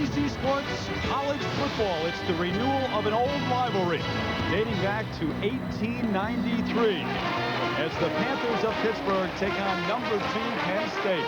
NBC Sports College Football. It's the renewal of an old rivalry dating back to 1893 as the Panthers of Pittsburgh take on number 2 Penn State.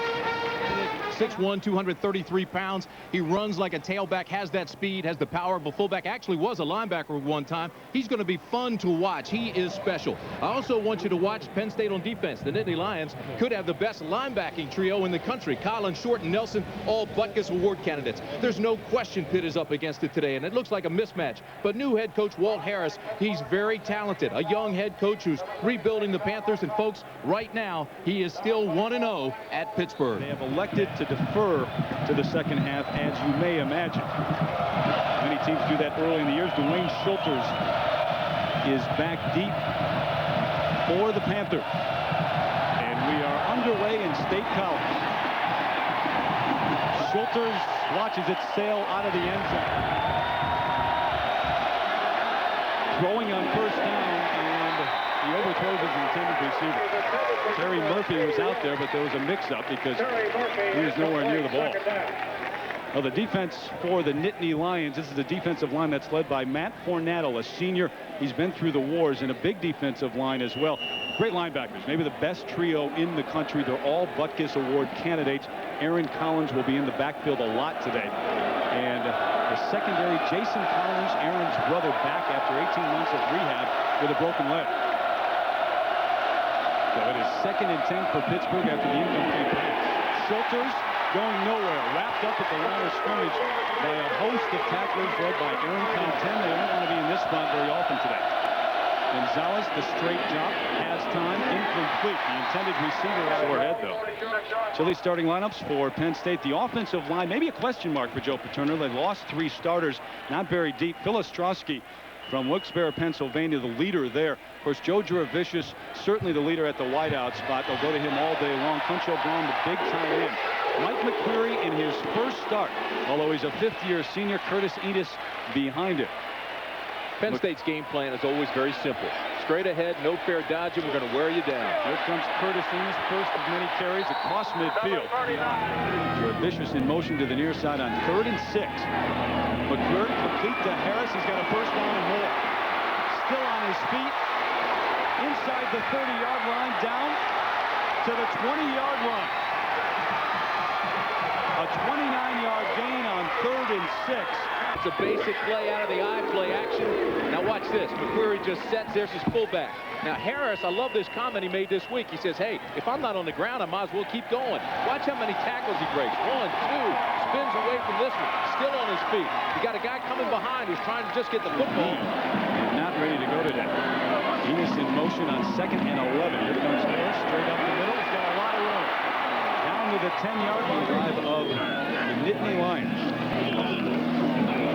6'1", 233 pounds. He runs like a tailback, has that speed, has the power of a fullback. Actually was a linebacker one time. He's going to be fun to watch. He is special. I also want you to watch Penn State on defense. The Nittany Lions could have the best linebacking trio in the country. Collins, Short, and Nelson, all Butkus Award candidates. There's no question Pitt is up against it today, and it looks like a mismatch. But new head coach Walt Harris, he's very talented. A young head coach who's rebuilding the Panthers. And folks, right now, he is still 1-0 at Pittsburgh. They have elected to defer to the second half, as you may imagine. Many teams do that early in the years. Dwayne Schulters is back deep for the Panthers. And we are underway in State College. Schulters watches it sail out of the end zone. Throwing on first down, and he overthrows his intended receiver. Terry Murphy was out there, but there was a mix-up because he was nowhere near the ball. Well, the defense for the Nittany Lions, this is the defensive line that's led by Matt Fornattle, a senior. He's been through the wars, and a big defensive line as well. Great linebackers, maybe the best trio in the country. They're all Butkus Award candidates. Aaron Collins will be in the backfield a lot today. And the secondary, Jason Collins, Aaron's brother, back after 18 months of rehab with a broken leg. So it is 2nd and 10 for Pittsburgh after the incomplete pass. Schulters going nowhere, wrapped up at the line of scrimmage by a host of tacklers led by Aaron Content. They don't want to be in this spot very often today. Gonzalez, the straight drop, has time, incomplete. The intended receiver overhead, though. Chilly starting lineups for Penn State. The offensive line, maybe a question mark for Joe Paterno. They lost 3 starters, not very deep. Phil Ostrowski from Wilkes-Barre, Pennsylvania, the leader there. Of course, Joe Jurevicius, certainly the leader at the wideout spot. They'll go to him all day long. Concho Brown, the big tight end. Mike McQueary in his first start, although he's a 5th-year senior. Curtis Enis behind him. Penn State's game plan is always very simple. Straight ahead, no fair dodging. We're going to wear you down. Here comes Curtis Enis, first of many carries across midfield. Jurevicius in motion to the near side on 3rd and 6. McQueary complete to Harris. He's got a first down and more. Still on his feet. Inside the 30-yard line, down to the 20-yard line. A 29-yard gain on 3rd and 6. It's a basic play out of the eye play action. Now watch this. McQueary just sets. There's his fullback. Now Harris, I love this comment he made this week. He says, hey, if I'm not on the ground, I might as well keep going. Watch how many tackles he breaks. 1, 2, spins away from this one. Still on his feet. You got a guy coming behind who's trying to just get the football. Not ready to go today. Enis in motion on 2nd and 11. Here comes Harris straight up the middle. He's got a lot of room. Down to the 10-yard line drive of the Nittany Lions.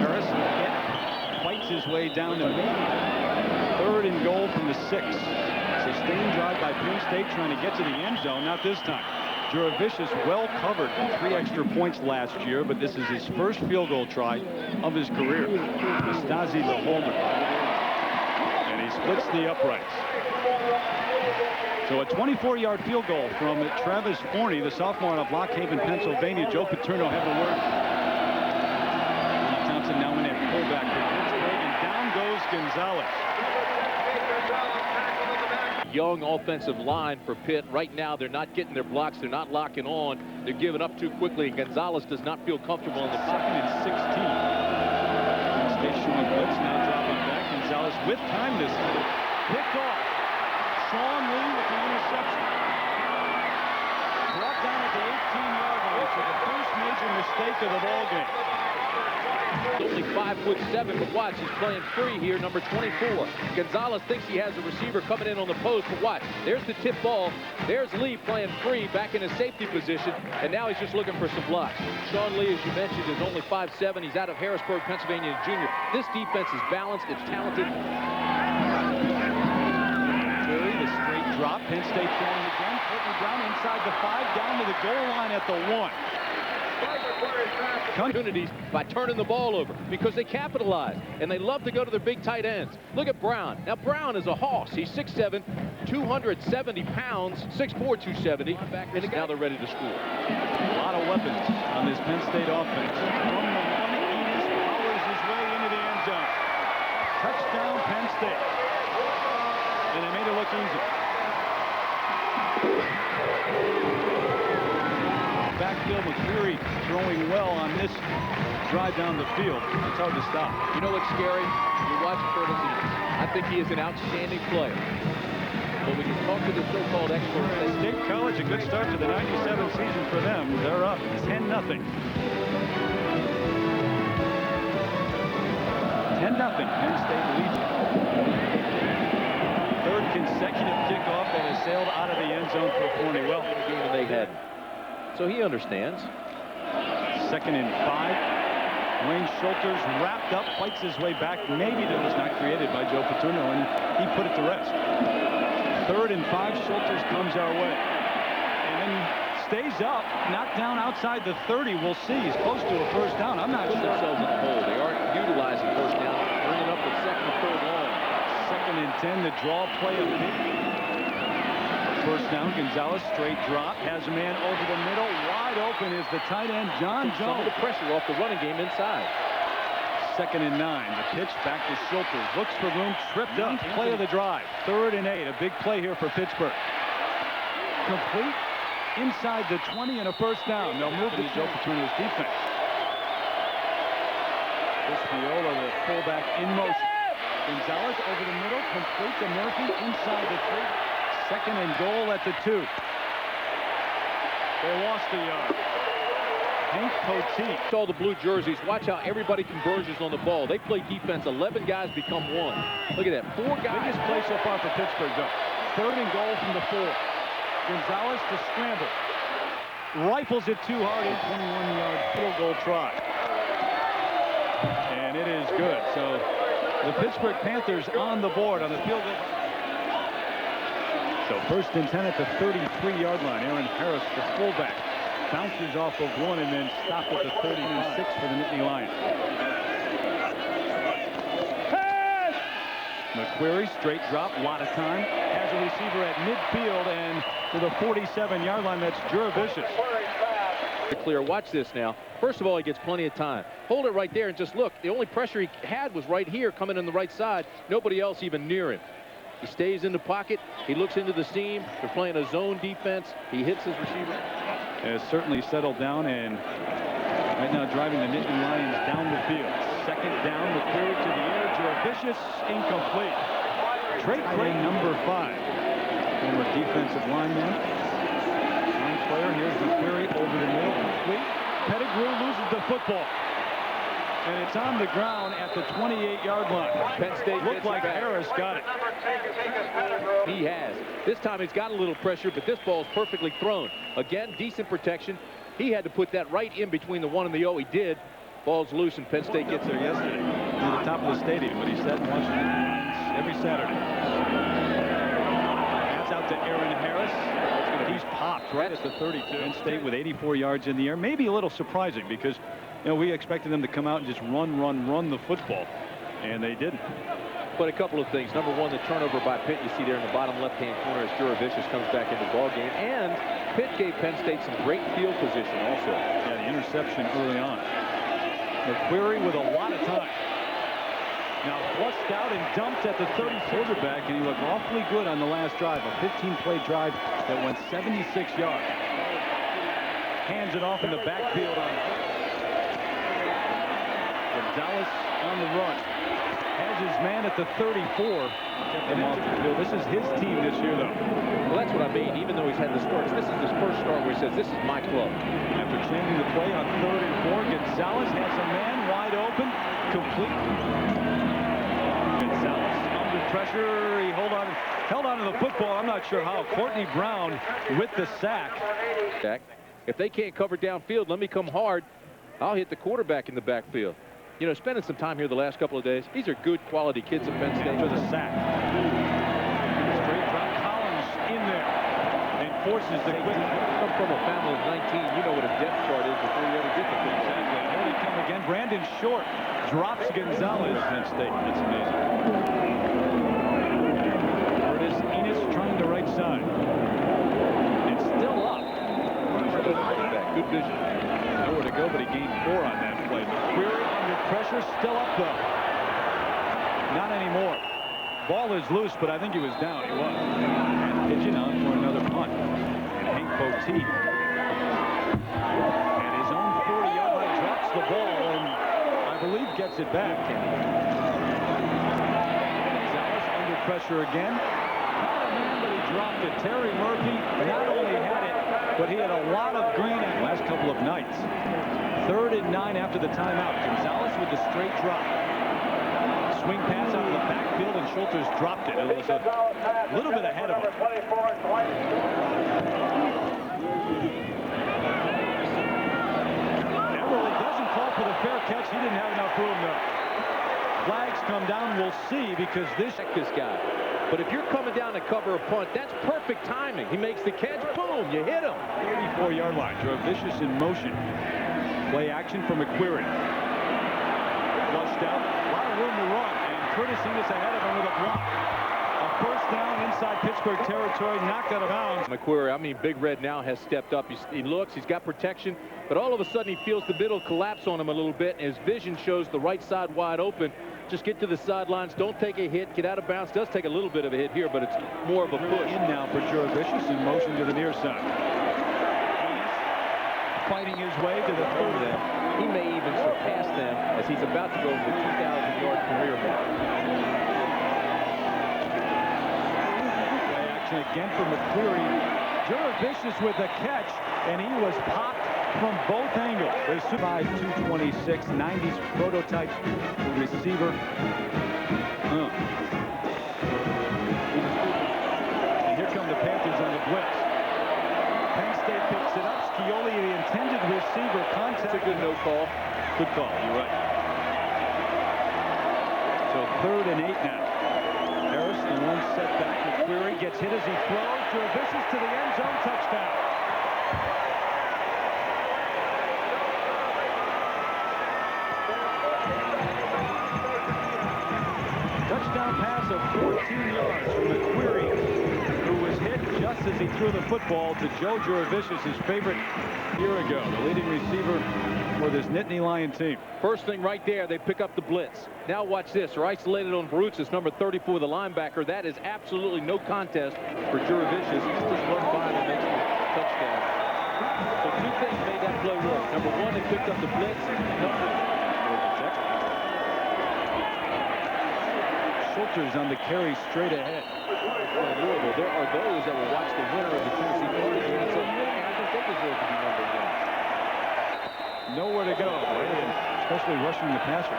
Harris again fights his way down to me. 3rd and goal from the 6. Sustained drive by Penn State trying to get to the end zone. Not this time. Jurevicius well covered 3 extra points last year, but this is his first field goal try of his career. Nastasi the homer. And he splits the uprights. So a 24-yard field goal from Travis Forney, the sophomore out of Lock Haven, Pennsylvania. Joe Paterno have a word. Thompson now in at fullback for Pittsburgh, and down goes Gonzalez. Young offensive line for Pitt. Right now, they're not getting their blocks. They're not locking on. They're giving up too quickly. And Gonzalez does not feel comfortable in the pocket. 2nd and 16. State showing blitz, now dropping back. Gonzalez with time this time. Picked off. Sean Lee with the interception. Brought down at the 18-yard line for the first major mistake of the ball game. Only 5'7", but watch, he's playing free here, number 24. Gonzalez thinks he has a receiver coming in on the post, but watch, there's the tip ball. There's Lee playing free back in his safety position, and now he's just looking for some blocks. Sean Lee, as you mentioned, is only 5'7". He's out of Harrisburg, Pennsylvania, junior. This defense is balanced, it's talented. Terry, the straight drop. Penn State throwing again. Courtney Brown inside the 5, down to the goal line at the 1. Opportunities by turning the ball over because they capitalize and they love to go to their big tight ends. Look at Brown. Now Brown is a hoss. He's 6'7", 270 pounds, 6'4", 270. And now they're ready to score. A lot of weapons on this Penn State offense. From the 1 State. And they made it look easy. Backfield, McQueary throwing well on this drive down the field. It's hard to stop. You know what's scary? You watch Curtis Enis. I think he is an outstanding player. But when you talk to the so-called experts, State College, a good start to the 97 season for them. They're up 10-0. 10-0, Penn State leads it. Third consecutive kickoff that has sailed out of the end zone for Forney. Well, the game they had. So he understands. 2nd and 5. Wayne Schulters wrapped up, fights his way back. Maybe that was not created by Joe Paterno, and he put it to rest. 3rd and 5. Schulters comes our way. And then stays up, knocked down outside the 30. We'll see. He's close to a first down. I'm not sure. Themselves in the hole. They aren't utilizing first down, bringing up the 2nd and 3rd long. 2nd and 10. The draw play of it. First down. Gonzalez straight drop, has a man over the middle. Wide open is the tight end John Some of Jones. the pressure off the running game inside. 2nd and 9. The pitch back to Schulters. Looks for room. Tripped up. Play of the drive. 3rd and 8. A big play here for Pittsburgh. Complete inside the 20 and a first down. They'll move to Joe Paterno's defense. This Viola, the fullback, in motion. Gonzalez over the middle. Complete to Murphy inside the 3. 2nd and goal at the 2. They lost the yard. Hank Poteet. All the blue jerseys. Watch how everybody converges on the ball. They play defense. 11 guys become 1. Look at that. 4 guys. Biggest play so far for Pittsburgh, though. 3rd and goal from the 4. Gonzalez to scramble. Rifles it too hard. A 21-yard field goal try. And it is good. So the Pittsburgh Panthers on the board on the field goal. So 1st and 10 at the 33-yard line. Aaron Harris, the fullback, bounces off of 1 and then stopped at the 36 for the Nittany Lions. McQueary, straight drop, a lot of time. Has a receiver at midfield and to the 47-yard line. That's Jurevicius. Clear. Watch this now. First of all, he gets plenty of time. Hold it right there and just look. The only pressure he had was right here, coming on the right side. Nobody else even near him. He stays in the pocket. He looks into the seam. They're playing a zone defense. He hits his receiver. Has certainly settled down and right now driving the Nittany Lions down the field. 2nd down, McQueary to the air. Jurevicius incomplete. Trait play number 5. Former defensive lineman. Line player. Here's McQueary over the middle. Complete. Pettigrew loses the football. And it's on the ground at the 28-yard line. Penn State looked like Harris got it. He has. This time he's got a little pressure, but this ball is perfectly thrown. Again, decent protection. He had to put that right in between the 1 and the 0. He did. Ball's loose, and Penn State gets there yesterday. Near the top of the stadium, but he said watching every Saturday. That's out to Aaron Harris. He's popped right at the 32. Penn State with 84 yards in the air. Maybe a little surprising because, you know, we expected them to come out and just run the football, and they didn't. But a couple of things. Number 1, the turnover by Pitt. You see there in the bottom left-hand corner as Jurevicius comes back into the ball game. And Pitt gave Penn State some great field position also. Yeah, the interception early on. McQueary with a lot of time. Now flushed out and dumped at the 30 quarterback, and he looked awfully good on the last drive. A 15-play drive that went 76 yards. Hands it off in the backfield on Gonzalez on the run. Has his man at the 34. And off the field. This is his team this year, though. Well, that's what I mean. Even though he's had the starts, this is his first start where he says, this is my club. After changing the play on 3rd and 4, Gonzalez has a man wide open. Complete. Gonzalez under pressure. He held on to the football. I'm not sure how. Courtney Brown with the sack. If they can't cover downfield, let me come hard. I'll hit the quarterback in the backfield. You know, spending some time here the last couple of days, these are good quality kids at Penn State. To the sack. Straight drop. Collins in there. And forces the quick. Come from a family of 19, you know what a depth chart is before you ever get to Penn State. Here they come again. Brandon Short drops Gonzalez. Penn State. That's amazing. Curtis Enis trying the right side. It's still up. Good vision. Nowhere to go, but he gained 4 on that play. McQueary under pressure, still up though. Not anymore. Ball is loose, but I think he was down. He was. And pitching on for another punt. And Hank Poteet at his own 40-yard line drops the ball and I believe gets it back. Gonzalez under pressure again. But he dropped it. Terry Murphy not only had it, but he had a lot of green in the last couple of nights. 3rd and 9 after the timeout. Gonzalez with the straight drop. Swing pass out of the backfield, and Schulters dropped it. It was a little bit ahead of him. Everly doesn't call for the fair catch. He didn't have enough room, though. Flags come down. We'll see, because this guy. But if you're coming down to cover a punt, that's perfect timing. He makes the catch, boom, you hit him. 34-yard line. Jurevicius in motion. Play action for McQueary. Flushed out. A lot of room to run. And Curtis Enis ahead of him with a block. A first down inside Pittsburgh territory, knocked out of bounds. McQueary, I mean, Big Red now has stepped up. He looks, he's got protection, but all of a sudden he feels the middle collapse on him a little bit, and his vision shows the right side wide open. Just get to the sidelines, don't take a hit, get out of bounds. Does take a little bit of a hit here, but it's more of a push. In now for Jurevicius in motion to the near side. Fighting his way to the 30. He may even surpass them as he's about to go for the 2,000-yard career mark. Play action again for McQueary. Jurevicius with a catch, and he was popped from both angles. They survived 226, 90s prototype receiver. And here come the Panthers on the blitz. Penn State picks it up. Scioli, the intended receiver, contact. That's a good no call. Good call. You're right. So 3rd and 8 now. Harris, the one setback. McQueary gets hit as he throws. Jurevicius to the end zone. Touchdown. Touchdown pass of 14 yards from McQueary, who was hit just as he threw the football to Joe Jurevicius, his favorite year ago, the leading receiver for this Nittany Lion team. First thing right there, they pick up the blitz. Now watch this. They're isolated on Barutzis, number 34, the linebacker. That is absolutely no contest for Jurevicius. He's just run by and makes the touchdown. So 2 things made that play work. Number 1, they picked up the blitz. Schulters on the carry straight ahead. There are those that will watch the winner of the Tennessee Florida game and say, man, I think they deserve to be number 1. Nowhere to go, especially rushing the passer.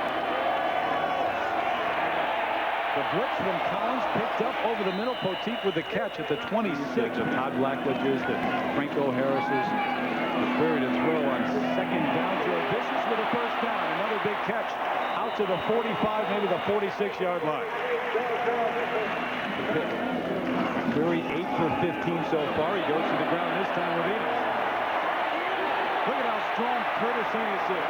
The blitz from Collins picked up over the middle. Poteet with the catch at the 26 of Todd Blackledge's, the Franco Harris's. McQueary to throw on 2nd down. Jurevicius with a first down. Another big catch out to the 45, maybe the 46-yard line. McQueary 8 for 15 so far. He goes to the ground this time with Enis. Look at how strong Curtis Enis is.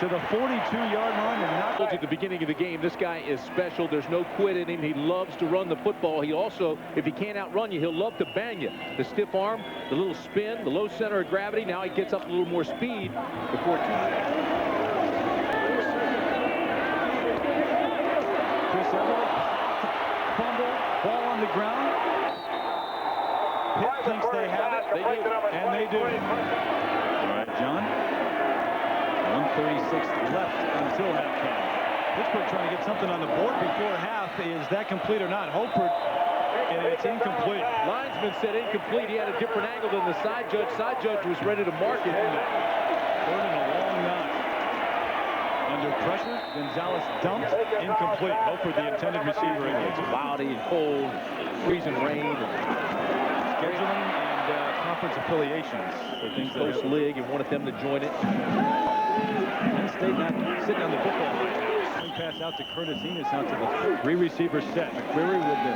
To the 42-yard line and not at the beginning of the game. This guy is special. There's no quit in him. He loves to run the football. He also, if he can't outrun you, he'll love to bang you. The stiff arm, the little spin, the low center of gravity. Now he gets up a little more speed before Chris Everly, fumble, ball on the ground. Pitt thinks they have it. They do. And they do. All right, John. 1:36 left until halftime. Pittsburgh trying to get something on the board before half. Is that complete or not? Holford, and it's incomplete. Linesman said incomplete. He had a different angle than the side judge. Side judge was ready to mark it. 3rd and a long 9. Under pressure, Gonzalez dumps, incomplete. Holford, the intended receiver. It's cloudy and cold, freezing rain. Scheduling and conference affiliations. Things Coast League and wanted them to join it. Penn State not sitting on the football right now. Swing pass out to Curtis Enis out to the 3-receiver set. McQueary with the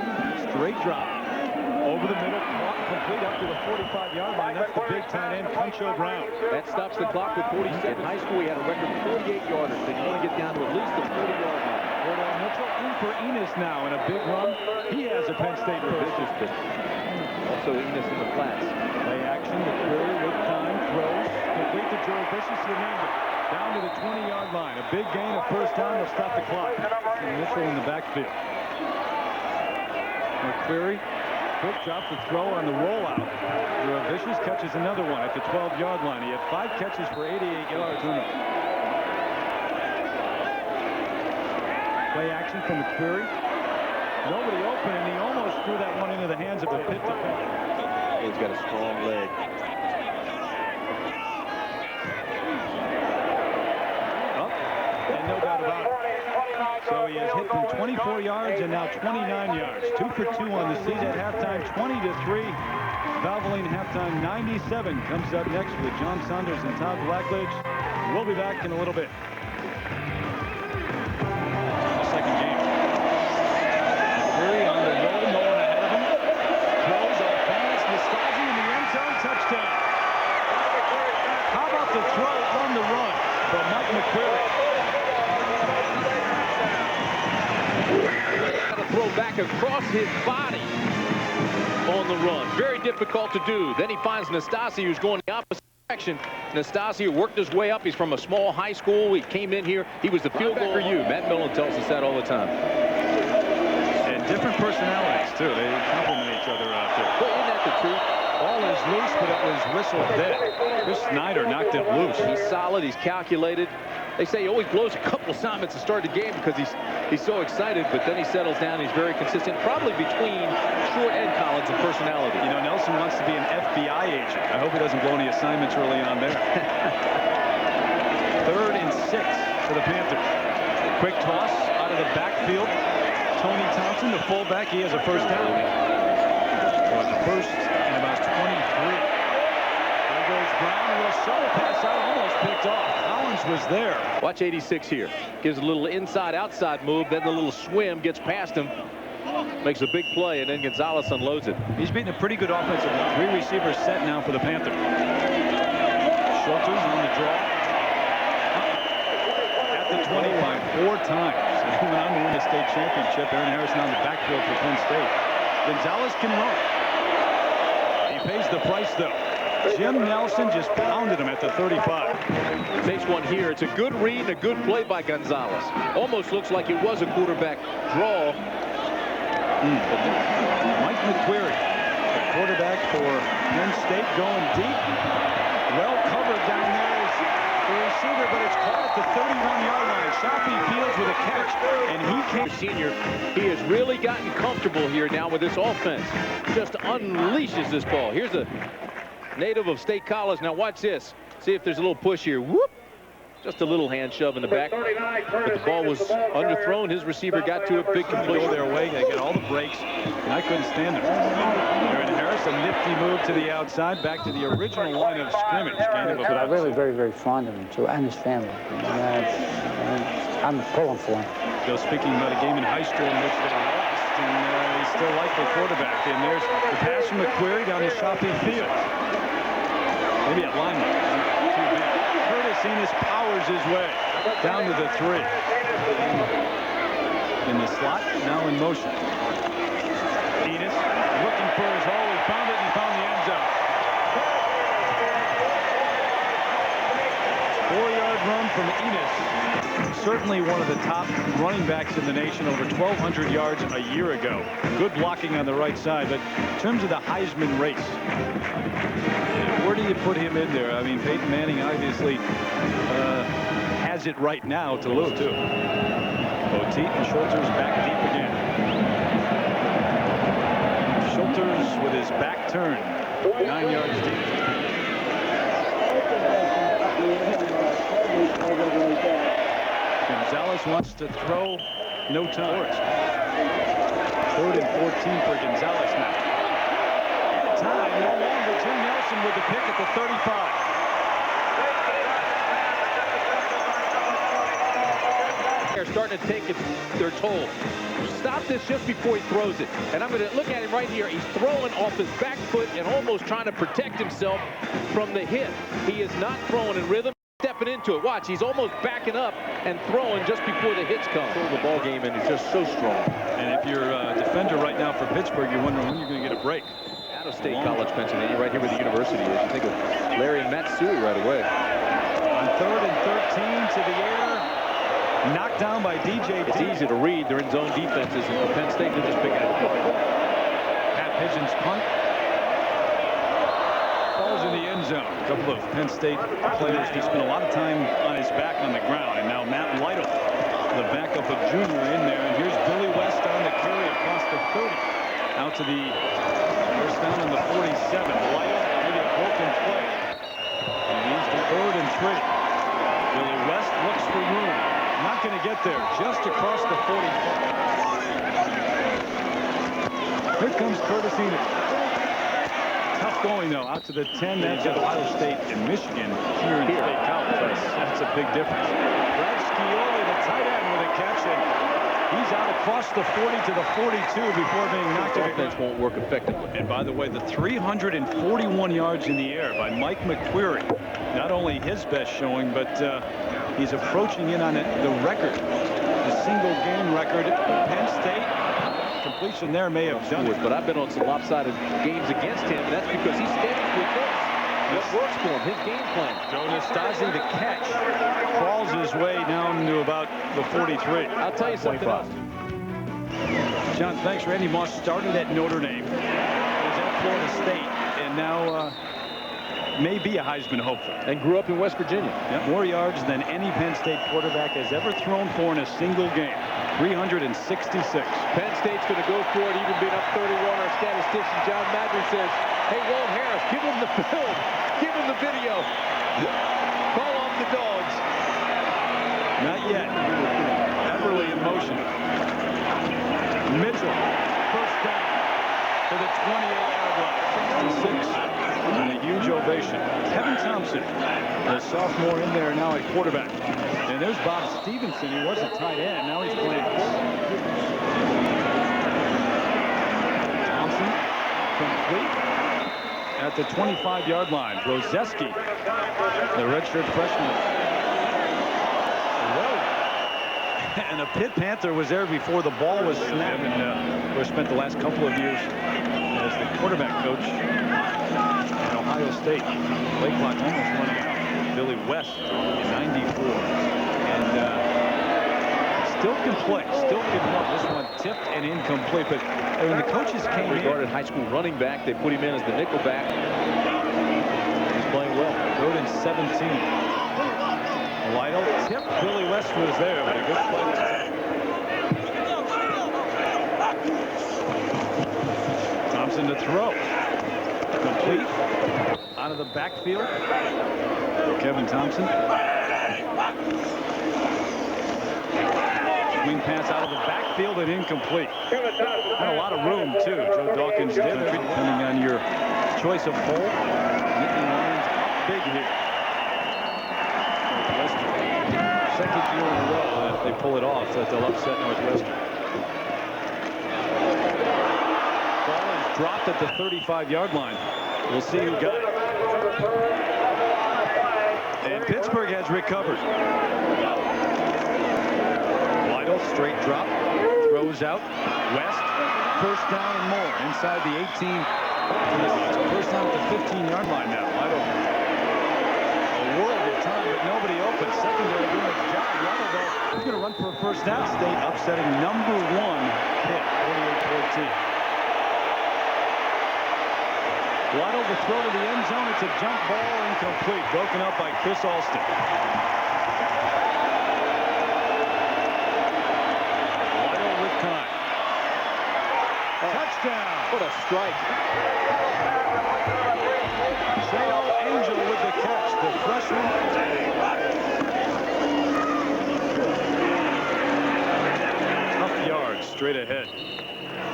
straight drop over the middle, complete up to the 45-yard line. That's the big tight end, Concho Brown. That stops the clock with 47. In high school, he had a record 48-yarders. So you want to get down to at least the 40-yard line. Cordell Mitchell in for Enis now in a big run. He has a Penn State first. Also Enis in the flats. Play action, McQueary with time, throws, complete to Jurevicius, remainder. Down to the 20-yard line. A big gain, a first down. They'll stop the clock. And Mitchell in the backfield. McQueary, quick drop to throw on the rollout. Jurevicius catches another one at the 12-yard line. He had 5 catches for 88 yards. Play action from McQueary. Nobody open, and he almost threw that one into the hands of a Pitt defender. He's got a strong leg. Up, and no doubt about it. So he has hit from 24 yards and now 29 yards. 2 for 2 on the season at halftime, 20-3. Valvoline halftime 97 comes up next with John Saunders and Todd Blackledge. We'll be back in a little bit. Second game. McQueary on the roll, no one ahead of him. Throws off balance, Nastasi in the end zone, touchdown. How about the throw on the run from Mike McQueary? Got to throw back across his body on the run. Very difficult to do. Then he finds Nastasi, who's going the opposite direction. Nastasi worked his way up. He's from a small high school. He came in here. He was the field goal for you. Matt Millen tells us that all the time. And different personalities, too. They complement each other out there. But isn't that the truth? Ball is loose, but it was whistled dead. Chris Snyder knocked it loose. He's solid. He's calculated. They say he always blows a couple assignments to start the game because he's so excited, but then he settles down. He's very consistent, probably between Short and Collins in personality. You know, Nelson wants to be an FBI agent. I hope he doesn't blow any assignments early on there. 3rd and 6 for the Panthers. Quick toss out of the backfield. Tony Thompson, the fullback, he has a first down. So it's a first and about 23. There goes Brown. A little shovel pass out, almost picked off. Collins was there. Watch 86 here. Gives a little inside-outside move, then the little swim gets past him. Makes a big play, and then Gonzalez unloads it. He's beating a pretty good offensive line. 3 receivers set now for the Panthers. Schulters on the draw. At the 25, 4 times. He went on to win the state championship. Aaron Harrison on the backfield for Penn State. Gonzalez can run. He pays the price, though. Jim Nelson just pounded him at the 35. Makes one here. It's a good read and a good play by Gonzalez. Almost looks like it was a quarterback draw. Mike McQueary, the quarterback for Penn State, going deep. Well covered down there is the receiver, but it's caught at the 31-yard line. Shoppy Fields with a catch, and he can't. Senior, he has really gotten comfortable here now with this offense. Just unleashes this ball. Here's a native of State College. Now watch this. See if there's a little push here. Whoop! Just a little hand shove in the back. But the ball was underthrown. His receiver got to it. Big completion. Go their way. They get all the breaks, and I couldn't stand it. Aaron Harris, a nifty move to the outside, back to the original line of scrimmage. I'm really very fond of him, too, and his family. I'm pulling for him. Still speaking about a game in high school in which they lost, and he's still like the quarterback. And there's the pass from McQueary down to Shoppy Fields. Maybe a lineman. Enis powers his way down to the 3. In the slot, now in motion. Enis looking for his hole. He found it and found the end zone. 4-yard run from Enis. Certainly one of the top running backs in the nation, over 1,200 yards a year ago. Good blocking on the right side, but in terms of the Heisman race, where do you put him in there? I mean, Peyton Manning obviously has it right now to lose, too. Poteet and Schulters back deep again. Schulters with his back turned, 9 yards deep. Gonzalez wants to throw, no time. 3rd and 14 for Gonzalez now. Time, no longer. Jim Nelson with the pick at the 35. They're starting to take their toll. Stop this just before he throws it. And I'm going to look at him right here. He's throwing off his back foot and almost trying to protect himself from the hit. He is not throwing in rhythm. Stepping into it. Watch, he's almost backing up and throwing just before the hits come. The ball game, and he's just so strong. And if you're a defender right now for Pittsburgh, you're wondering when you're going to get a break. Out of State College, Pennsylvania, right here where the university is. You think of Larry and Matsui right away. On 3rd and 13 to the air. Knocked down by DJ. It's easy to read. They're in zone defenses, and for Penn State, they're just picking it up. Pigeons punt. Falls in the end zone. A couple of Penn State players just spent a lot of time on his back on the ground. And now Matt Lytle, the backup, a junior, in there. And here's Billy West on the carry across the 30. Out to the first down on the 47. Lytle, maybe a broken play. And he's the 3rd and 3. Billy West looks for room. Not going to get there. Just across the 45. Here comes Curtis Enis. Tough going, though, out to the 10. That's at Ohio State and Michigan here in State College. That's a big difference. Brad Scioli, the tight end, with a catch, and he's out across the 40 to the 42 before being knocked out. Offense won't work effectively. And by the way, the 341 yards in the air by Mike McQueary. Not only his best showing, but he's approaching in on the record, the single game record. Penn State. Completion there may have done it. But I've been on some lopsided games against him, and that's because he stands with this. What works for him, his game plan. Joe Nastasi, the catch, crawls his way down to about the 43. I'll tell you something else. John, thanks. Randy Moss started at Notre Dame, was at Florida State, and now may be a Heisman hopeful. And grew up in West Virginia. Yep. More yards than any Penn State quarterback has ever thrown for in a single game. 366. Penn State's going to go for it, even being up 31. Our statistician, John Madry, says, hey, Walt Harris, give him the film. Give him the video. Call off the dogs. Not yet. Everly in motion. Mitchell, first down to the 28-yard line. 66. And a huge ovation. Kevin Thompson, the sophomore, in there now at quarterback. And there's Bob Stevenson. He was a tight end. Now he's playing quarterback. Thompson, complete at the 25-yard line. Rozeski, the redshirt freshman. And a Pitt Panther was there before the ball was snapped. And of course, spent the last couple of years as the quarterback coach at Ohio State. Play clock almost running out. Billy West in 94. And still can play. Still can run. This one tipped and incomplete. But when the coaches came regarded high school running back, they put him in as the nickel back. He's playing well. Third and 17. Lytle tipped. Billy West was there, but a good play. Thompson to throw. Complete. Out of the backfield. Kevin Thompson. Swing pass out of the backfield and incomplete. Had a lot of room, too. Joe Dawkins did, depending on your choice of hole. Nittany Lions up big here. Second year in a row that they pull it off, so that they'll upset Northwestern. Ball is dropped at the 35-yard line. We'll see who got it. And Pittsburgh has recovered. Lytle, straight drop, throws out. West, first down and more inside the 18. First down at the 15-yard line now. Lytle, a world of time, but nobody open. Secondary doing its job. Lytle, though, he's going to run for a first down. State upsetting number 1 Pitt, 48-14. Lytle to throw to the end zone. It's a jump ball, incomplete. Broken up by Chris Alston. Lytle with time. Touchdown. What a strike. Shao Angel with the catch. The freshman. Tough yards straight ahead.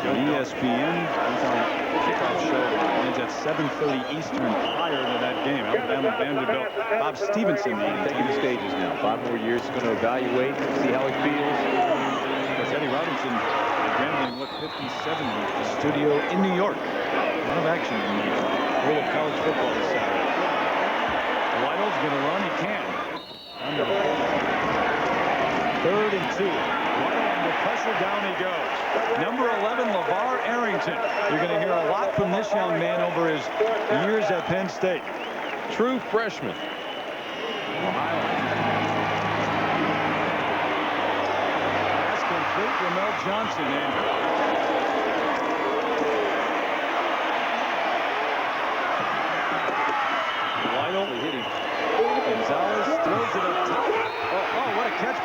On ESPN, he's on Kickoff show. Ends at 7:30 Eastern, higher than that game. Alabama Vanderbilt. Bob Stevenson taking the stages now. 5 more years. He's going to evaluate, see how he feels. Because Eddie Robinson rambling, 57 with the studio in New York. A lot of action in the world of college football this Saturday. Lytle's going to run. He can. Under 3rd and 2. Lytle under pressure. Down he goes. Number 11, LeVar Arrington. You're going to hear a lot from this young man over his years at Penn State. True freshman. Ohio. Pass complete. Ramel Johnson in.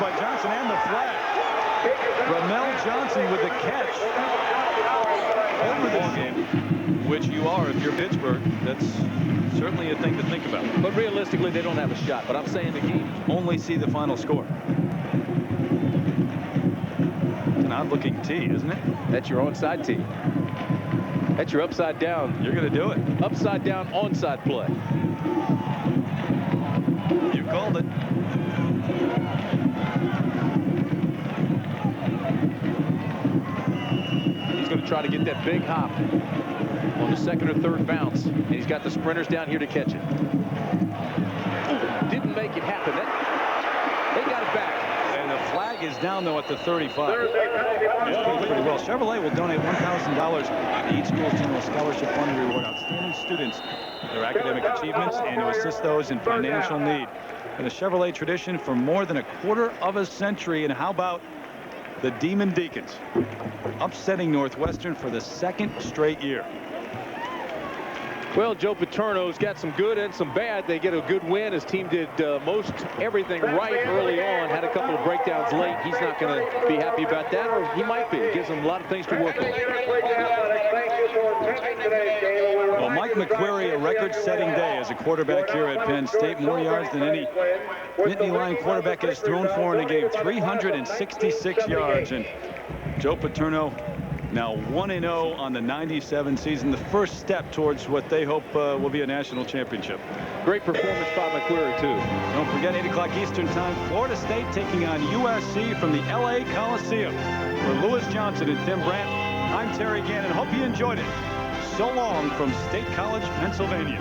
by Johnson and the flag. Ramel Johnson with the catch over the game, which you are if you're Pittsburgh. That's certainly a thing to think about. But realistically, they don't have a shot. But I'm saying the game. Only see the final score. It's an odd-looking tee, isn't it? That's your onside tee. That's your upside down. You're going to do it. Upside down onside play. You called it. He's going to try to get that big hop on the second or third bounce. And he's got the sprinters down here to catch it. Ooh, didn't make it happen. They got it back. And the flag is down, though, at the 35. He's playing pretty well. Chevrolet will donate $1,000 to each school's general scholarship fund to reward outstanding students for their academic achievements and to assist those in financial need. And the Chevrolet tradition for more than a quarter of a century. And how about the Demon Deacons upsetting Northwestern for the second straight year? Well, Joe Paterno's got some good and some bad. They get a good win. His team did most everything right early on. Had a couple of breakdowns late. He's not going to be happy about that, or he might be. It gives him a lot of things to work on. Well, Mike McQueary, a record-setting day as a quarterback here at Penn State. More yards than any Nittany Lion quarterback has thrown for in a game. 366 yards. And Joe Paterno now 1-0 on the 97 season. The first step towards what they hope will be a national championship. Great performance by McQueary, too. Don't forget, 8 o'clock Eastern time, Florida State taking on USC from the LA Coliseum. For Lewis Johnson and Tim Brandt, I'm Terry Gannon. Hope you enjoyed it. So long from State College, Pennsylvania.